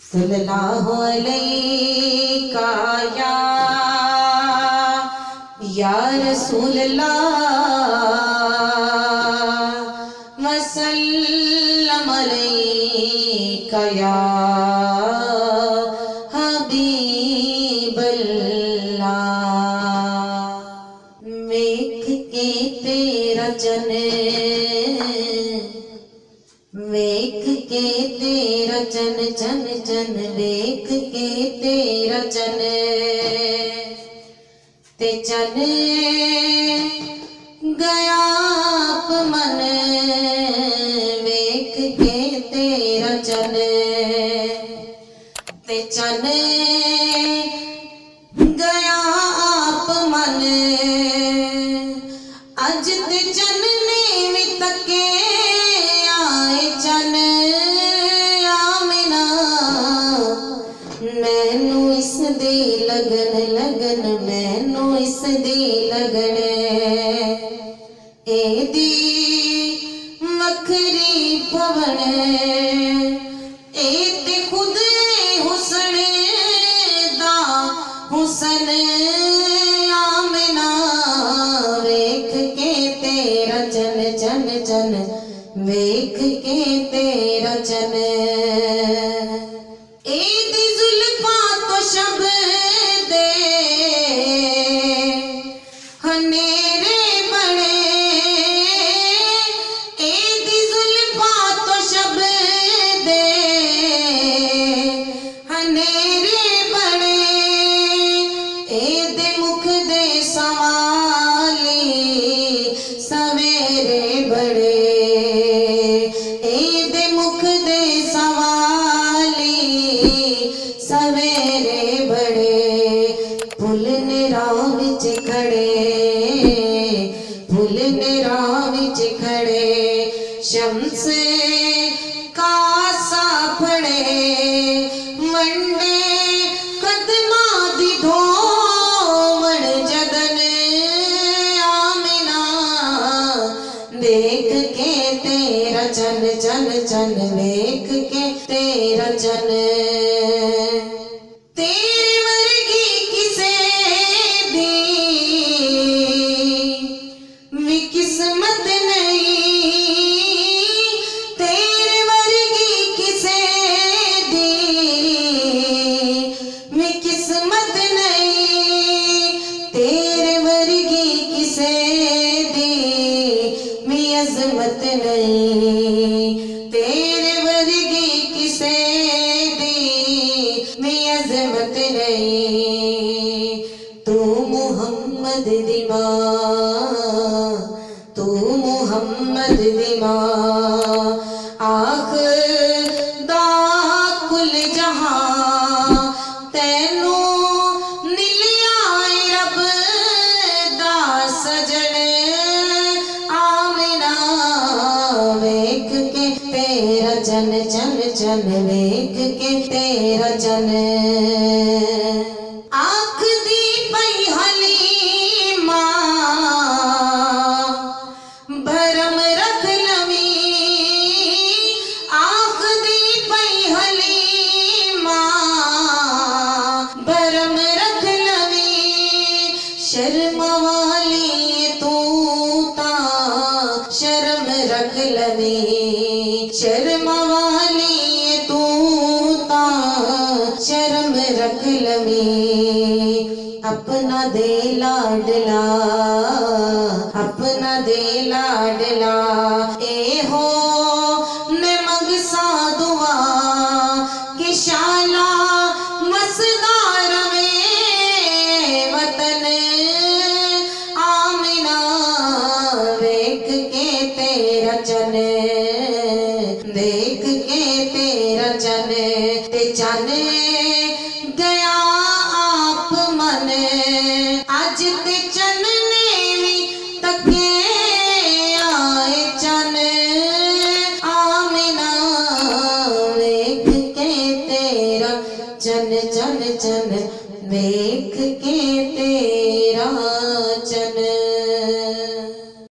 सल्लल्लाहु अलैका या रसूलल्लाह वसल्लम अलैका या हबीबल्लाह। वेख के तेरा जन, वेख के तेरा जन जन जन, वेख के तेरा जन ते जन गया मन, वेख के तेरा जन ते जन गया मन। अज ते जन ने भी तके आए जन आमिना, मैनू इस दी लगन लगन, मैनू इस दी लगन एदी वखरी भवन, ए ते खुद हुसन दा हुसन आमिना। वेख के तेरा जन जन जन, वेख के तेरा जन एदी जुल्फां तो शब्दे हनेरे बड़े, एदी जुल्फां तो शब्दे हनेरे बड़े, एदे मुख दे सवाली सवेरे बड़े, एदे मुख दे सवाली सवेरे बड़े। फुल ने राह विच खड़े, फुल ने राह विच खड़े, शम्स कासा फड़े, वंडे कदमां दी धोवण जदन आमिना। देख के तेरा जन जन जन, वेख के तेरा जन तेरे वर्गी किसे दी भी किस्मत नहीं, तेरे वर्गी किसे दी भी किस्मत नहीं, तेरे वर्गी किसे दी भी अजमत नहीं, तेरे वर्गी किसे दी भी अजमत नहीं। तू मुहम्मद दी मां, तू मुहम्मद दी मां, आखदा कुल जहां तैनू मिलिया रब दा सजन आमिना। वेख के तेरा जन जन जन, वेख के तेरा जन आखदी पई हलीमा भरम रख लवी, आखदी पई हलीमा भरम रख लवी। शर्म वाली तू ता शर्म रख लवी, शर्म वाली तू ता शर्म रख लवी। अपना दे लाडला, अपना दे लाडला, ए हो मैं मंगसा दुआ कि शाला मसदार में वतन आमिना। वेख के तेरा जन, देख के तेरा जन ते जन गया